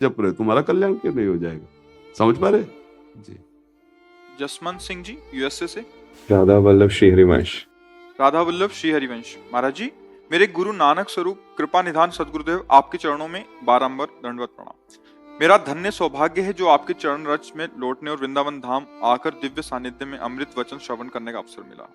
जप रहे, तुम्हारा कल्याण क्यों नहीं हो जाएगा? समझ पा रहे जी? जसवंत सिंह जी यूएसए से। राधा वल्लभ श्री हरिवंश। राधा वल्लभ श्री हरिवंश। महाराज जी, मेरे गुरु नानक स्वरूप कृपा निधान सदगुरुदेव आपके चरणों में बारंबार दंडवत प्रणाम। मेरा धन्य सौभाग्य है जो आपके चरण रज में लौटने और वृंदावन धाम आकर दिव्य सानिध्य में अमृत वचन श्रवण करने का अवसर मिला।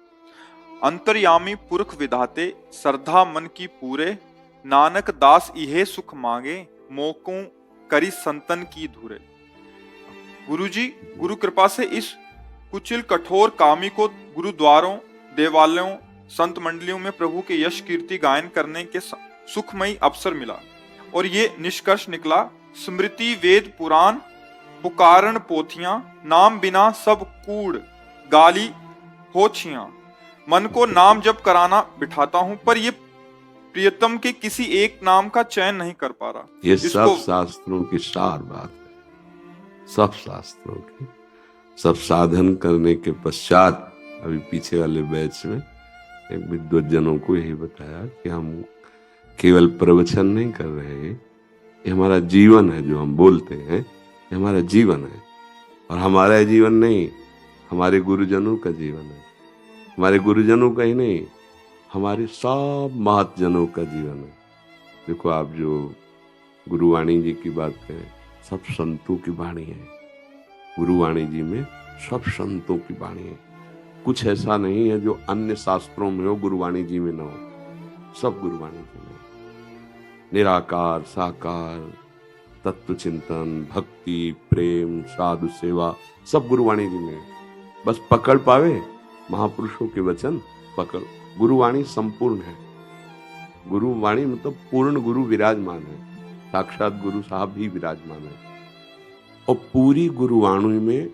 अंतर्यामी पुरख विधाते श्रद्धा मन की पूरे, नानक दास इहे सुख मांगे मोकों करी संतन की धुरे। गुरु जी, गुरु कृपा से इस कुचिल कठोर कामी को गुरुद्वारों, देवालयों, संत मंडलियों में प्रभु के यश कीर्ति गायन करने के सुखमयी अवसर मिला और ये निष्कर्ष निकला, स्मृति वेद पुराण पुकारण पोथियां, नाम बिना सब कूड़ गाली हो छियां। मन को नाम जप कराना बिठाता हूं पर ये प्रियतम के किसी एक नाम का चयन नहीं कर पा रहा। ये सब शास्त्रों की सार बात है, सब शास्त्रों की। सब साधन करने के पश्चात अभी पीछे वाले बैच में एक विद्वज्जनों को यही बताया कि हम केवल प्रवचन नहीं कर रहे, ये हमारा जीवन है। जो हम बोलते हैं ये हमारा जीवन है, और हमारा जीवन नहीं, हमारे गुरुजनों का जीवन है। हमारे गुरुजनों का ही नहीं, हमारे सब महतजनों का जीवन है। देखो, आप जो गुरुवाणी जी की बात करें, सब संतों की वाणी है। गुरुवाणी जी में सब संतों की वाणी है। कुछ ऐसा नहीं है जो अन्य शास्त्रों में हो गुरुवाणी जी में न हो, सब गुरुवाणी जी में। निराकार, साकार, तत्व चिंतन, भक्ति, प्रेम, साधु सेवा, सब गुरुवाणी जी में। बस पकड़ पावे महापुरुषों के वचन, पकड़। गुरुवाणी संपूर्ण है। गुरुवाणी मतलब पूर्ण गुरु विराजमान है, साक्षात गुरु साहब भी विराजमान है। और पूरी गुरुवाणी में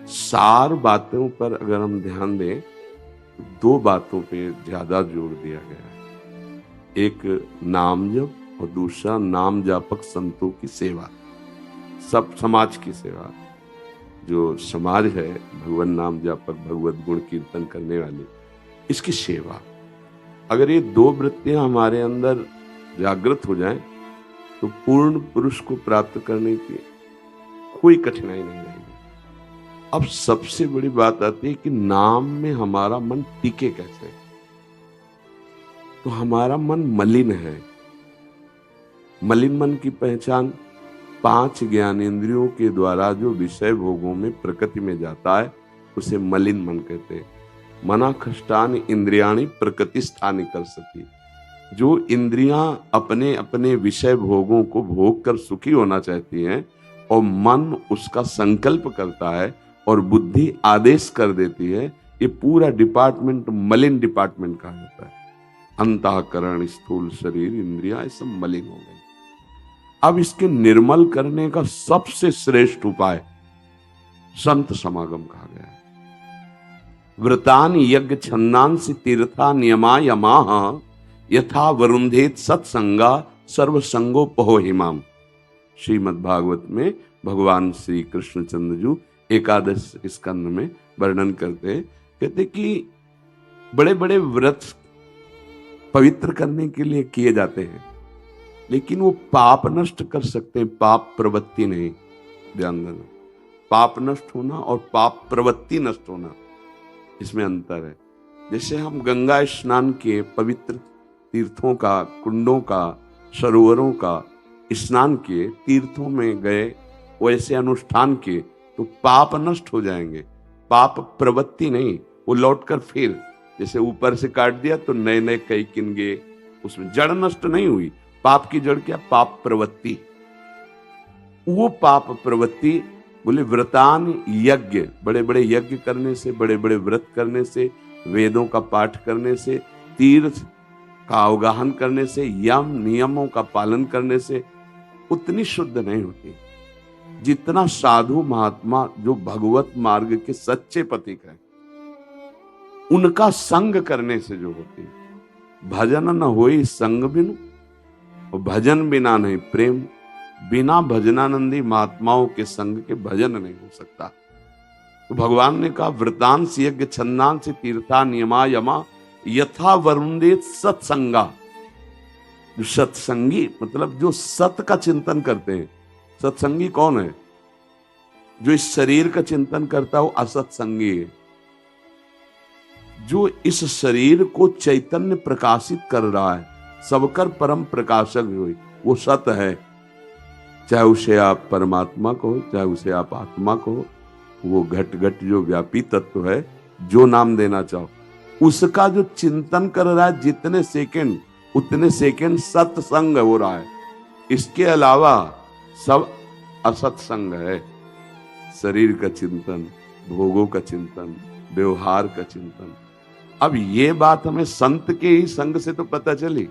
सार बातों पर अगर हम ध्यान दें तो दो बातों पे ज्यादा जोर दिया गया है। एक नाम जप और दूसरा नाम जापक संतों की सेवा, सब समाज की सेवा। जो समाज है, भगवान नाम जापक, भगवत गुण कीर्तन करने वाले, इसकी सेवा। अगर ये दो वृत्तियां हमारे अंदर जागृत हो जाएं तो पूर्ण पुरुष को प्राप्त करने की कोई कठिनाई नहीं रहेगी। अब सबसे बड़ी बात आती है कि नाम में हमारा मन टिके कैसे। तो हमारा मन मलिन है। मलिन मन की पहचान 5 ज्ञानेंद्रियों के द्वारा जो विषय भोगों में प्रकृति में जाता है उसे मलिन मन कहते हैं। मना खष्टानि इंद्रियाणि प्रकृति स्थानि कर सकी। जो इंद्रियां अपने अपने विषय भोगों को भोग कर सुखी होना चाहती हैं और मन उसका संकल्प करता है और बुद्धि आदेश कर देती है, ये पूरा डिपार्टमेंट मलिन डिपार्टमेंट कहा जाता है। अंतःकरण, स्थूल शरीर, इंद्रियां, ये सब मलिन हो गई। अब इसके निर्मल करने का सबसे श्रेष्ठ उपाय संत समागम कहा गया है। व्रतान यज्ञ छन्दांसि तीर्था नियमा यमाः, यथा वरुंधेत सत्संगा सर्वसंगोपहो हिमाम। श्रीमद् भागवत में भगवान श्री कृष्णचंद्र जी एकादश स्कंद में वर्णन करते, कहते कि बड़े बड़े व्रत पवित्र करने के लिए किए जाते हैं, लेकिन वो पाप नष्ट कर सकते हैं, पाप प्रवृत्ति नहीं। ध्यान देना, पाप नष्ट होना और पाप प्रवृत्ति नष्ट होना, इसमें अंतर है। जैसे हम गंगा स्नान के पवित्र तीर्थों का, कुंडों का, सरोवरों का स्नान किए, तीर्थों में गए, वैसे अनुष्ठान किए तो पाप नष्ट हो जाएंगे, पाप प्रवृत्ति नहीं। वो लौटकर फिर जैसे ऊपर से काट दिया तो नए नए कई किन गए, उसमें जड़ नष्ट नहीं हुई। पाप की जड़ क्या? पाप प्रवृत्ति। वो पाप प्रवृत्ति बोले व्रतान यज्ञ, बड़े बड़े यज्ञ करने से, बड़े बड़े व्रत करने से, वेदों का पाठ करने से, तीर्थ का अवगाहन करने से, यम नियमों का पालन करने से उतनी शुद्ध नहीं होती जितना साधु महात्मा जो भगवत मार्ग के सच्चे पथिक हैं उनका संग करने से जो होती है। भजन न होई संग बिनु, और भजन बिना नहीं प्रेम। बिना भजनानंदी महात्माओं के संग के भजन नहीं हो सकता। तो भगवान ने कहा व्रतांस यज्ञ छन्दांस तीर्था नियमा यमा यथा वरुंदेत सत्संगा। जो सत्संगी मतलब जो सत का चिंतन करते हैं, सत्संगी कौन है? जो इस शरीर का चिंतन करता है वो असत्संगी है। जो इस शरीर को चैतन्य प्रकाशित कर रहा है, सबकर परम प्रकाशक हुई, वो सत है। चाहे उसे आप परमात्मा कहो, चाहे उसे आप आत्मा कहो, वो घट घट जो व्यापी तत्व है, जो नाम देना चाहो, उसका जो चिंतन कर रहा है, जितने सेकंड उतने सेकंड सत्संग हो रहा है। इसके अलावा सब असत्संग है। शरीर का चिंतन, भोगों का चिंतन, व्यवहार का चिंतन। अब ये बात हमें संत के ही संग से तो पता चली।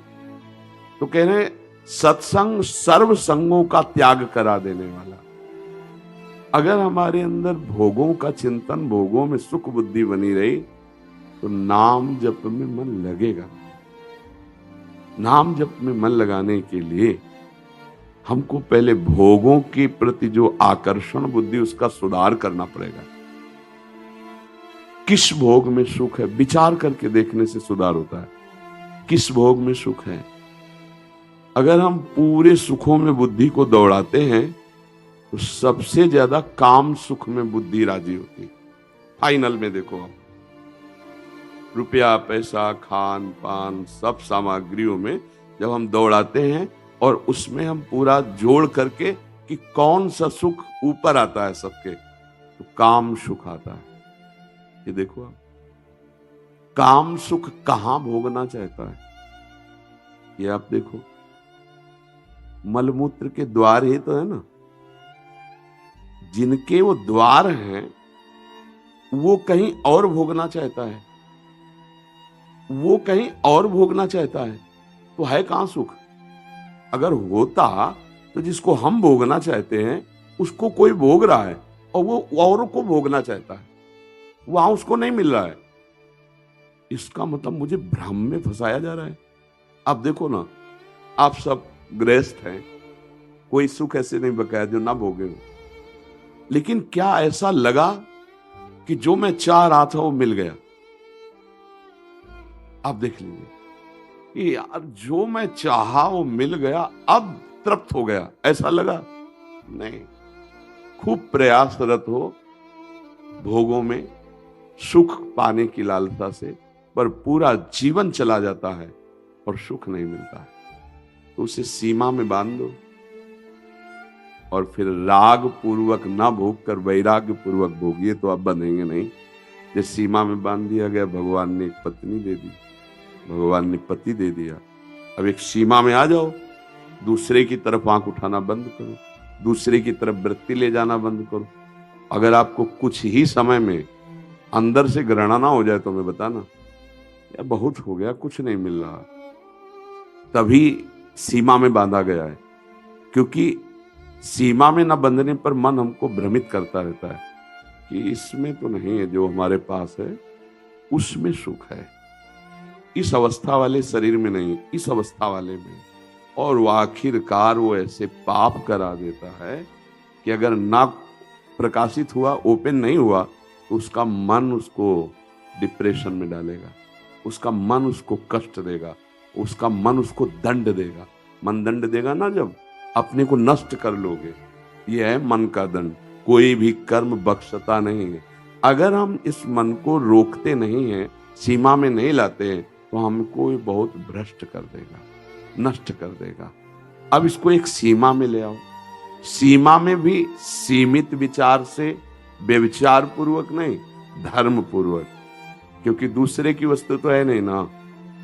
तो कह रहे सत्संग सर्व संगों का त्याग करा देने वाला। अगर हमारे अंदर भोगों का चिंतन, भोगों में सुख बुद्धि बनी रही, तो नाम जप में मन लगेगा। नाम जप में मन लगाने के लिए हमको पहले भोगों के प्रति जो आकर्षण बुद्धि, उसका सुधार करना पड़ेगा। किस भोग में सुख है, विचार करके देखने से सुधार होता है। किस भोग में सुख है? अगर हम पूरे सुखों में बुद्धि को दौड़ाते हैं, तो सबसे ज्यादा काम सुख में बुद्धि राजी होती है। फाइनल में देखो आप, रुपया, पैसा, खान पान, सब सामग्रियों में जब हम दौड़ाते हैं और उसमें हम पूरा जोड़ करके कि कौन सा सुख ऊपर आता है सबके, तो काम सुख आता है। ये देखो आप, काम सुख कहां भोगना चाहता है? ये आप देखो, मलमूत्र के द्वार ही तो है ना। जिनके वो द्वार हैं, वो कहीं और भोगना चाहता है, वो कहीं और भोगना चाहता है, तो है कहां सुख? अगर होता तो जिसको हम भोगना चाहते हैं उसको कोई भोग रहा है और वो औरों को भोगना चाहता है, वहां उसको नहीं मिल रहा है। इसका मतलब मुझे भ्रम में फंसाया जा रहा है। आप देखो ना, आप सब गृहस्थ हैं, कोई सुख ऐसे नहीं बकाया जो ना भोगे हो, लेकिन क्या ऐसा लगा कि जो मैं चाह रहा था वो मिल गया? आप देख लीजिए कि यार जो मैं चाहा वो मिल गया, अब तृप्त हो गया, ऐसा लगा? नहीं। खूब प्रयासरत हो भोगों में, सुख पाने की लालसा से, पर पूरा जीवन चला जाता है और सुख नहीं मिलता है, तो उसे सीमा में बांध दो और फिर राग पूर्वक ना भोग कर वैराग्य पूर्वक भोगिए, तो अब बंधेंगे नहीं। जिस सीमा में बांध दिया गया, भगवान ने एक पत्नी दे दी, भगवान ने पति दे दिया, अब एक सीमा में आ जाओ। दूसरे की तरफ आंख उठाना बंद करो, दूसरे की तरफ वृत्ति ले जाना बंद करो। अगर आपको कुछ ही समय में अंदर से घृणा ना हो जाए तो मैं बताना, यार बहुत हो गया, कुछ नहीं मिल रहा, तभी सीमा में बांधा गया है। क्योंकि सीमा में ना बंधने पर मन हमको भ्रमित करता रहता है कि इसमें तो नहीं है, जो हमारे पास है उसमें सुख है, इस अवस्था वाले शरीर में नहीं, इस अवस्था वाले में। और वो आखिरकार वो ऐसे पाप करा देता है कि अगर ना प्रकाशित हुआ, ओपन नहीं हुआ, तो उसका मन उसको डिप्रेशन में डालेगा, उसका मन उसको कष्ट देगा, उसका मन उसको दंड देगा। मन दंड देगा ना, जब अपने को नष्ट कर लोगे, ये है मन का दंड। कोई भी कर्म बख्शता नहीं है। अगर हम इस मन को रोकते नहीं हैं, सीमा में नहीं लाते हैं, तो हमको ये बहुत भ्रष्ट कर देगा, नष्ट कर देगा। अब इसको एक सीमा में ले आओ। सीमा में भी सीमित विचार से, व्यभिचार पूर्वक नहीं, धर्म पूर्वक। क्योंकि दूसरे की वस्तु तो है नहीं ना,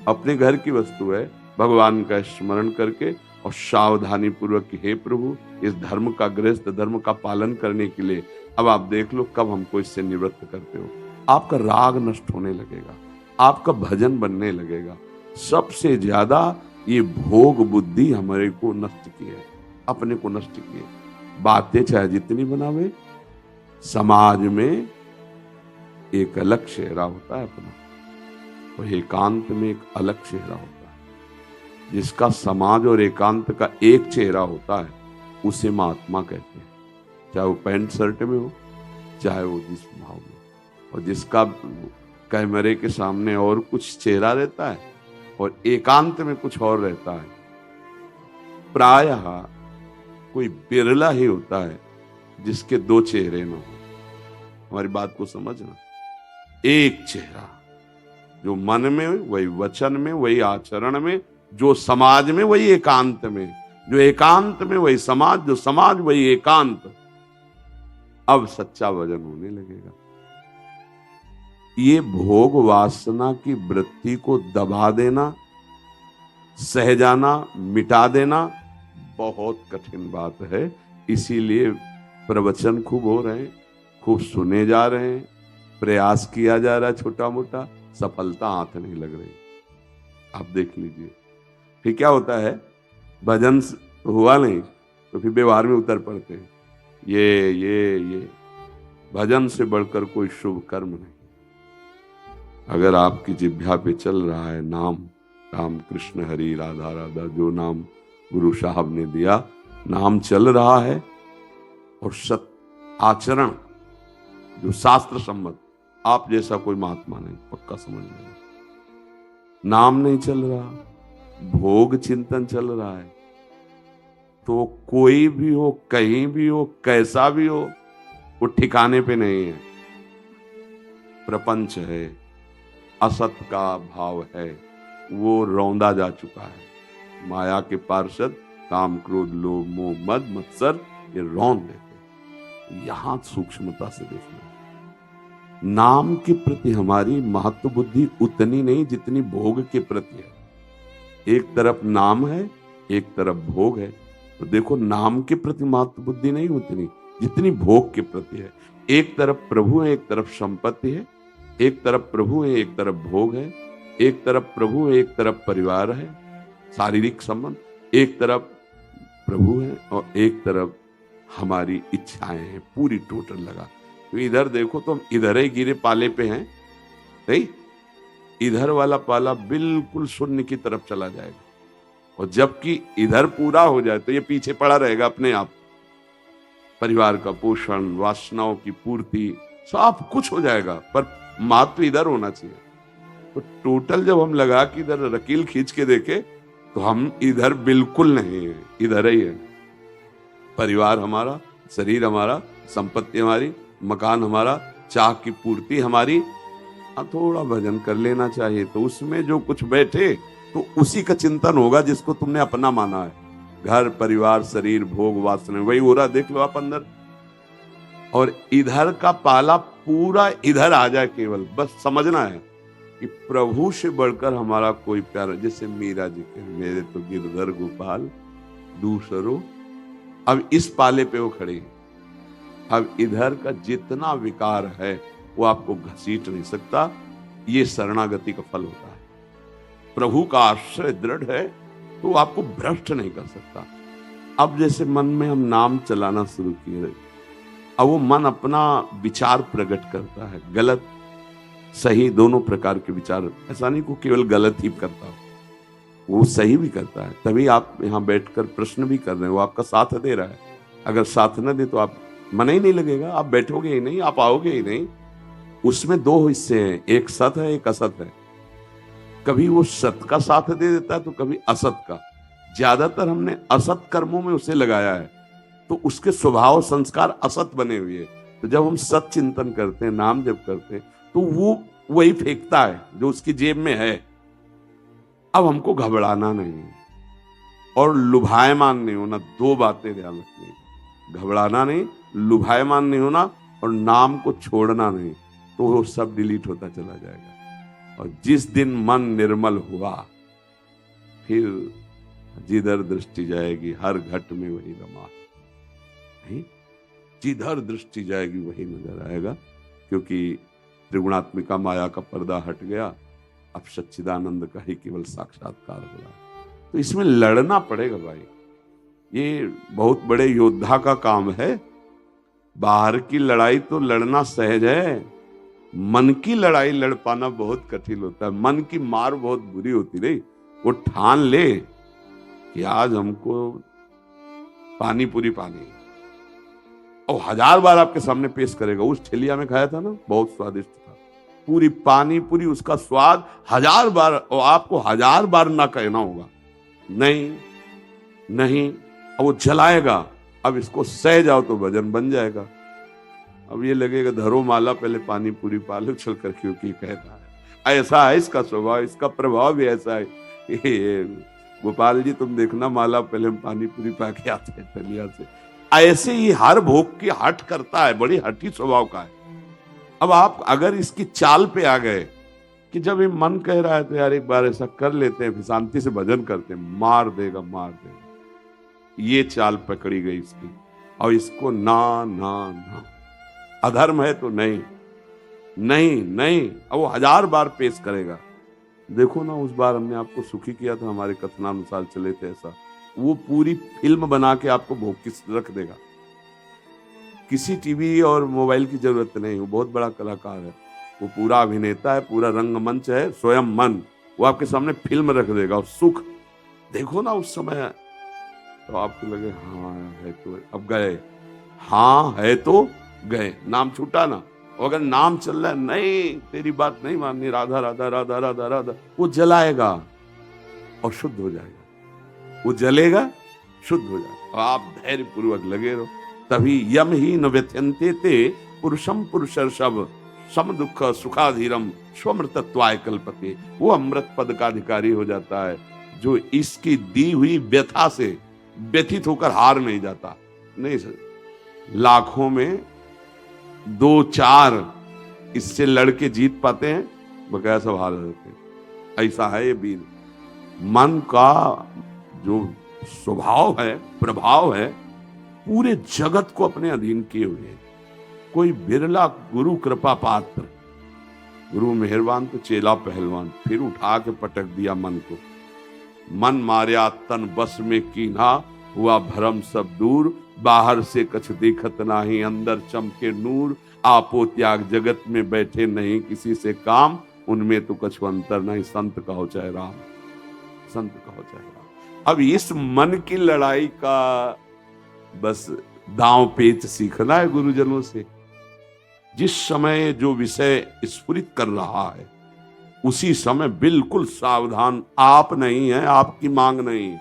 अपने घर की वस्तु है। भगवान का स्मरण करके और सावधानी पूर्वक कि हे प्रभु, इस धर्म का, गृहस्थ धर्म का पालन करने के लिए अब आप देख लो कब हमको इससे निवृत्त करते हो। आपका राग नष्ट होने लगेगा, आपका भजन बनने लगेगा। सबसे ज्यादा ये भोग बुद्धि हमारे को नष्ट की है, अपने को नष्ट की है। बातें चाहे जितनी बनावे, समाज में एक अलग चेहरा होता है अपना, और एकांत में एक अलग चेहरा होता है। जिसका समाज और एकांत का एक चेहरा होता है, उसे महात्मा कहते हैं। चाहे वो पैंट शर्ट में हो, चाहे वो जिस भाव में। और जिसका कैमरे के सामने और कुछ चेहरा रहता है और एकांत में कुछ और रहता है, प्रायः कोई बिरला ही होता है जिसके दो चेहरे न हो। हमारी बात को समझना, एक चेहरा, जो मन में वही वचन में वही आचरण में, जो समाज में वही एकांत में, जो एकांत में वही समाज, जो समाज वही एकांत। अब सच्चा भजन होने लगेगा। ये भोग वासना की वृत्ति को दबा देना, सह जाना, मिटा देना बहुत कठिन बात है। इसीलिए प्रवचन खूब हो रहे हैं, खूब सुने जा रहे हैं, प्रयास किया जा रहा है छोटा मोटा, सफलता हाथ नहीं लग रही। आप देख लीजिए, फिर क्या होता है, भजन हुआ नहीं तो फिर व्यवहार में उतर पड़ते हैं। ये भजन से बढ़कर कोई शुभ कर्म नहीं। अगर आपकी जिह्वा पे चल रहा है नाम, राम कृष्ण हरि राधा राधा, जो नाम गुरु साहब ने दिया, नाम चल रहा है और सत आचरण जो शास्त्र सम्मत, आप जैसा कोई महात्मा नहीं, पक्का समझ लेना। नाम नहीं चल रहा, भोग चिंतन चल रहा है, तो कोई भी हो, कहीं भी हो, कैसा भी हो, वो ठिकाने पे नहीं है। प्रपंच है, असत का भाव है, वो रौंदा जा चुका है। माया के पार्षद काम क्रोध लोभ मोह मद मत्सर ये रौंद देते। यहां सूक्ष्मता से देखना, नाम के प्रति हमारी महत्व बुद्धि उतनी नहीं जितनी भोग के प्रति है। एक तरफ नाम है, एक तरफ भोग है, तो देखो नाम के प्रति महत्व बुद्धि नहीं उतनी जितनी भोग के प्रति है। एक तरफ प्रभु है, एक तरफ संपत्ति है, एक तरफ प्रभु है, एक तरफ भोग है, एक तरफ प्रभु है, एक तरफ परिवार है, शारीरिक संबंध, एक तरफ प्रभु है और एक तरफ हमारी इच्छाएं हैं, पूरी टोटल लगा। तो इधर देखो तो हम इधर ही गिरे पाले पे हैं, नहीं, इधर वाला पाला बिल्कुल शून्य की तरफ चला जाएगा, और जबकि इधर पूरा हो जाए तो ये पीछे पड़ा रहेगा अपने आप। परिवार का पोषण, वासनाओं की पूर्ति, सब कुछ हो जाएगा, पर महत्व इधर होना चाहिए। तो टोटल जब हम लगा कि इधर रकील खींच के देखे तो हम इधर बिल्कुल नहीं है, इधर ही है। परिवार हमारा, शरीर हमारा, संपत्ति हमारी, मकान हमारा, चाह की पूर्ति हमारी। थोड़ा भजन कर लेना चाहिए, तो उसमें जो कुछ बैठे तो उसी का चिंतन होगा जिसको तुमने अपना माना है। घर परिवार शरीर भोग वासना, वही हो रहा, देख लो आप अंदर। और इधर का पाला पूरा इधर आ जाए, केवल बस समझना है कि प्रभु से बढ़कर हमारा कोई प्यार। जैसे मीरा जी के मेरे तो गिरधर गोपाल दूसरो, अब इस पाले पे वो खड़े हैं। अब इधर का जितना विकार है वो आपको घसीट नहीं सकता, ये शरणागति का फल होता है। प्रभु का आश्रय दृढ़ है तो वो आपको भ्रष्ट नहीं कर सकता। अब जैसे मन में हम नाम चलाना शुरू किए, अब वो मन अपना विचार प्रकट करता है, गलत सही दोनों प्रकार के विचार। ऐसा नहीं को केवल गलत ही करता हो, वो सही भी करता है। तभी आप यहाँ बैठकर प्रश्न भी कर रहे हैं, वो आपका साथ दे रहा है। अगर साथ न दे तो आप मन ही नहीं लगेगा, आप बैठोगे ही नहीं, आप आओगे ही नहीं। उसमें दो हिस्से हैं, एक सत है, एक असत है। कभी वो सत का साथ दे देता है तो कभी असत का। ज्यादातर हमने असत कर्मों में उसे लगाया है, तो उसके स्वभाव संस्कार असत बने हुए हैं। तो जब हम सत चिंतन करते हैं, नाम जब करते हैं, तो वो वही फेंकता है जो उसकी जेब में है। अब हमको घबराना नहीं और लुभायमान नहीं होना, दो बातें ध्यान रखनी। घबराना नहीं, लुभायमान नहीं होना, और नाम को छोड़ना नहीं, तो वो सब डिलीट होता चला जाएगा। और जिस दिन मन निर्मल हुआ, फिर जिधर दृष्टि जाएगी हर घट में वही रमा, नहीं, जिधर दृष्टि जाएगी वही नजर आएगा। क्योंकि त्रिगुणात्मिका माया का पर्दा हट गया, अब सच्चिदानंद का ही केवल साक्षात्कार हो रहा है। तो इसमें लड़ना पड़ेगा भाई, ये बहुत बड़े योद्धा का काम है। बाहर की लड़ाई तो लड़ना सहज है, मन की लड़ाई लड़ पाना बहुत कठिन होता है। मन की मार बहुत बुरी होती नहीं। वो ठान ले कि आज हमको पानी पूरी पानी, और 1000 बार आपके सामने पेश करेगा। उस ठेलिया में खाया था ना, बहुत स्वादिष्ट था, पूरी पानी पूरी, उसका स्वाद 1000 बार, और आपको 1000 बार ना कहना होगा नहीं नहीं, और वो जलाएगा अब इसको सह जाओ तो भजन बन जाएगा। अब ये लगेगा धरो माला पहले पानी पूरी पालो चल कर, क्योंकि कहता है ऐसा है इसका स्वभाव, इसका प्रभाव भी ऐसा है। ये गोपाल जी तुम देखना, माला पहले हम पानी पूरी पा के आते हैं टलिया से। ऐसे ही हर भोग की हट करता है, बड़ी हठी स्वभाव का है। अब आप अगर इसकी चाल पे आ गए कि जब ये मन कह रहा है तो यार एक बार ऐसा कर लेते हैं, फिर शांति से भजन करते हैं, मार देगा मार देगा। ये चाल पकड़ी गई इसकी, और इसको ना ना ना, अधर्म है तो नहीं नहीं नहीं, अब वो 1000 बार पेश करेगा। देखो ना उस बार हमने आपको सुखी किया था, हमारे कथनानुसार चले थे ऐसा, वो पूरी फिल्म बना के आपको भोग की रख देगा। किसी टीवी और मोबाइल की जरूरत नहीं, वो बहुत बड़ा कलाकार है, वो पूरा अभिनेता है, पूरा रंगमंच है, स्वयं मन, वो आपके सामने फिल्म रख देगा। और सुख देखो ना उस समय, तो आपको लगे हाँ है तो अब गए, हाँ है तो गए, नाम छूटा ना। और अगर नाम चल रहा है नहीं तेरी बात नहीं माननी, राधा राधा राधा राधा राधा, वो जलाएगा और शुद्ध हो जाएगा, वो जलेगा शुद्ध हो जाएगा। आप धैर्य पूर्वक लगे रहो, तभी यम ही न व्यथ्यन्ते ते पुरुषम पुरुषर्षभ सम दुख सुखाधीरम स्वमृतत्वाय कल्पते। वो अमृत पद का अधिकारी हो जाता है जो इसकी दी हुई व्यथा से व्यथित होकर हार नहीं जाता। नहीं सर, लाखों में 2-4 इससे लड़के जीत पाते हैं, बकाया सब हार जाते हैं। ऐसा है ये वीर। मन का जो स्वभाव है, प्रभाव है, पूरे जगत को अपने अधीन किए हुए है। कोई बिरला गुरु कृपा पात्र, गुरु मेहरबान तो चेला पहलवान, फिर उठा के पटक दिया मन को। मन मार्या तन बस में कीन्हा, हुआ भरम सब दूर, बाहर से कछ देखत नाही, अंदर चमके नूर। आपो त्याग जगत में बैठे नहीं किसी से काम, उनमें तो कछु अंतर नहीं, संत कहो चाहे राम, संत कहो चाहे राम। अब इस मन की लड़ाई का बस दांव पेच सीखना है गुरुजनों से। जिस समय जो विषय स्फुरित कर रहा है उसी समय बिल्कुल सावधान। आप नहीं है, आपकी मांग नहीं है,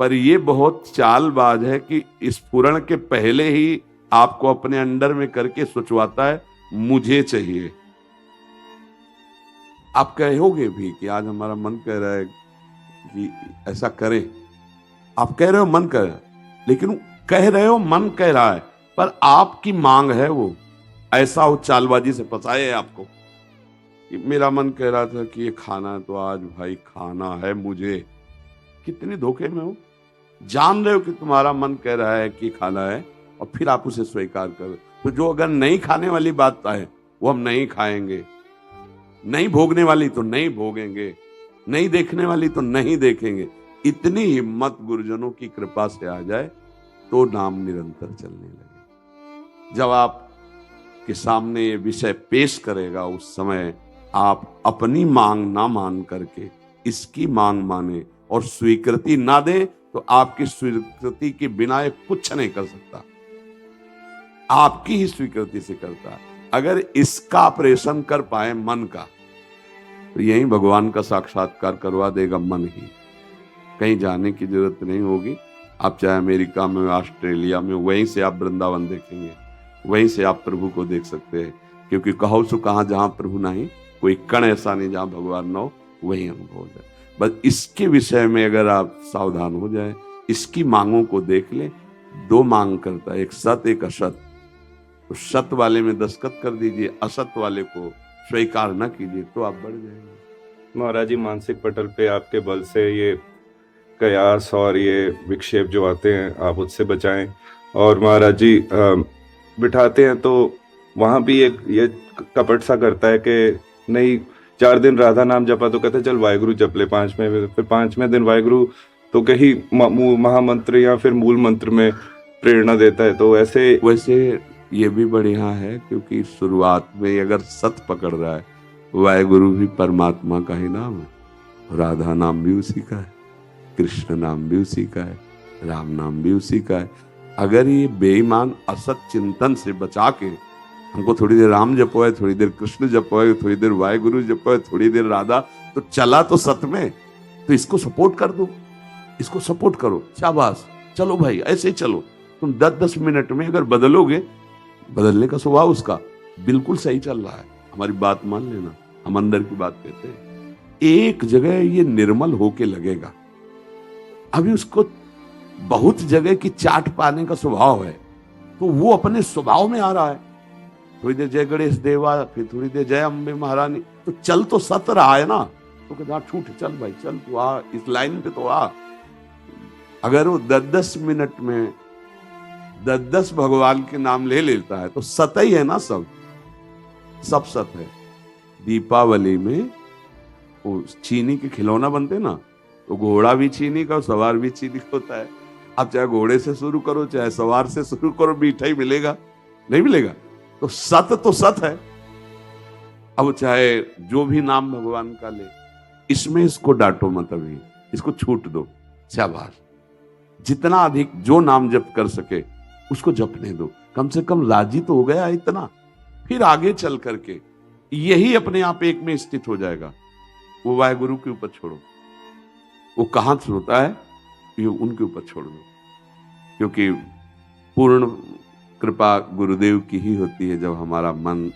पर ये बहुत चालबाज है कि स्फुरण के पहले ही आपको अपने अंडर में करके सोचवाता है मुझे चाहिए। आप कहोगे भी कि आज हमारा मन कह रहा है कि ऐसा करें, आप कह रहे हो मन कह रहा है, लेकिन कह रहे हो मन कह रहा है, पर आपकी मांग है वो। ऐसा वो चालबाजी से फंसाए आपको कि मेरा मन कह रहा था कि ये खाना तो आज भाई खाना है मुझे। कितने धोखे में हो, जान रहे हो कि तुम्हारा मन कह रहा है कि खाना है और फिर आप उसे स्वीकार करो। तो जो अगर नहीं खाने वाली बात है वो हम नहीं खाएंगे, नहीं भोगने वाली तो नहीं भोगेंगे, नहीं देखने वाली तो नहीं देखेंगे। इतनी हिम्मत गुरुजनों की कृपा से आ जाए तो नाम निरंतर चलने लगे। जब आप के सामने ये विषय पेश करेगा उस समय आप अपनी मांग ना मान करके इसकी मांग माने और स्वीकृति ना दे, तो आपकी स्वीकृति के बिना ये कुछ नहीं कर सकता, आपकी ही स्वीकृति से करता है। अगर इसका ऑपरेशन कर पाए मन का, तो यही भगवान का साक्षात्कार करवा देगा मन ही। कहीं जाने की जरूरत नहीं होगी। आप चाहे अमेरिका में, ऑस्ट्रेलिया में, वहीं से आप वृंदावन देखेंगे, वहीं से आप प्रभु को देख सकते हैं। क्योंकि कहो सो कहाँ जहाँ प्रभु नहीं, कोई कण ऐसा नहीं जहाँ भगवान न हो, वही अनुभव हो जाए। बस इसके विषय में अगर आप सावधान हो जाए, इसकी मांगों को देख ले। 2 मांग करता है, एक सत एक असत। तो सत वाले में दस्तखत कर दीजिए, असत वाले को स्वीकार न कीजिए, तो आप बढ़ जाएंगे। महाराज जी, मानसिक पटल पे आपके बल से ये कयास और ये विक्षेप जो आते हैं आप उससे बचाएं। और महाराज जी बिठाते हैं तो वहां भी एक ये कपट सा करता है कि नहीं 4 दिन राधा नाम जपा तो कहते चल वाहेगुरु जप ले 5वें, फिर 5वें दिन वाहेगुरु तो कहीं महामंत्र या फिर मूल मंत्र में प्रेरणा देता है। तो वैसे ये भी बढ़िया है, क्योंकि शुरुआत में अगर सत पकड़ रहा है, वाहेगुरु भी परमात्मा का ही नाम है, राधा नाम भी उसी का है, कृष्ण नाम भी उसी का है, राम नाम भी उसी का है। अगर ये बेईमान असत चिंतन से बचा के हमको थोड़ी देर राम जपो है, थोड़ी देर कृष्ण जपो है, थोड़ी देर वाहेगुरु जपो है, थोड़ी देर राधा, तो चला तो सत में, तो इसको सपोर्ट कर दो, इसको सपोर्ट करो, शाबाश। चलो भाई ऐसे ही चलो, तुम 10-10 मिनट में अगर बदलोगे, बदलने का स्वभाव उसका बिल्कुल सही चल रहा है, हमारी बात मान लेना, हम अंदर की बात कहते हैं। एक जगह ये निर्मल होके लगेगा, अभी उसको बहुत जगह की चाट पाने का स्वभाव है, तो वो अपने स्वभाव में आ रहा है। थोड़ी देर जय गणेश देवा, फिर थोड़ी देर जय अम्बे महारानी, तो चल तो सत रहा है ना, तो कहता छूट, चल भाई चल, तू आ इस लाइन पे तो आ। अगर वो 10-10 मिनट में 10-10 भगवान के नाम ले लेता है तो सत ही है ना, सब सत है। दीपावली में वो चीनी के खिलौना बनते ना, तो घोड़ा भी चीनी का, सवार भी चीनी का होता है। आप चाहे घोड़े से शुरू करो, चाहे सवार से शुरू करो, मीठा ही मिलेगा, नहीं मिलेगा? तो सत है। अब चाहे जो भी नाम भगवान का ले, इसमें इसको डांटो मत, अभी इसको छूट दो, शाबाश। जितना अधिक जो नाम जप कर सके उसको जपने दो, कम से कम राजी तो हो गया इतना, फिर आगे चल करके यही अपने आप एक में स्थित हो जाएगा। वो वाहेगुरु के ऊपर छोड़ो, वो कहां से होता है ये उनके ऊपर छोड़ दो, क्योंकि पूर्ण कृपा गुरुदेव की ही होती है जब हमारा मन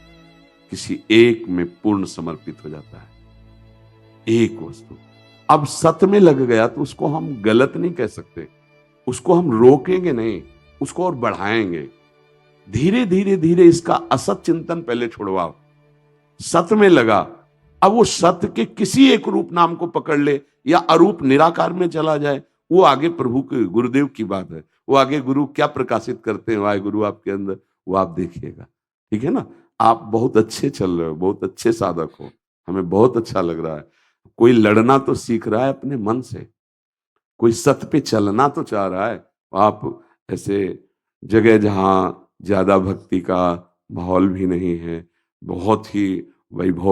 किसी एक में पूर्ण समर्पित हो जाता है, एक वस्तु। अब सत में लग गया तो उसको हम गलत नहीं कह सकते, उसको हम रोकेंगे नहीं, उसको और बढ़ाएंगे। धीरे धीरे धीरे इसका असत चिंतन पहले छुड़वाओ। सत में लगा, अब वो सत्य के किसी एक रूप नाम को पकड़ ले या अरूप निराकार में चला जाए, वो आगे प्रभु के गुरुदेव की बात है, वो आगे गुरु क्या प्रकाशित करते हैं वाहे गुरु आपके अंदर, वो आप देखिएगा। ठीक है ना? आप बहुत अच्छे चल रहे हो, बहुत अच्छे साधक हो, हमें बहुत अच्छा लग रहा है। कोई लड़ना तो सीख रहा है अपने मन से, कोई सत्य पे चलना तो चाह रहा है। आप ऐसे जगह जहां ज्यादा भक्ति का माहौल भी नहीं है, बहुत ही वैभव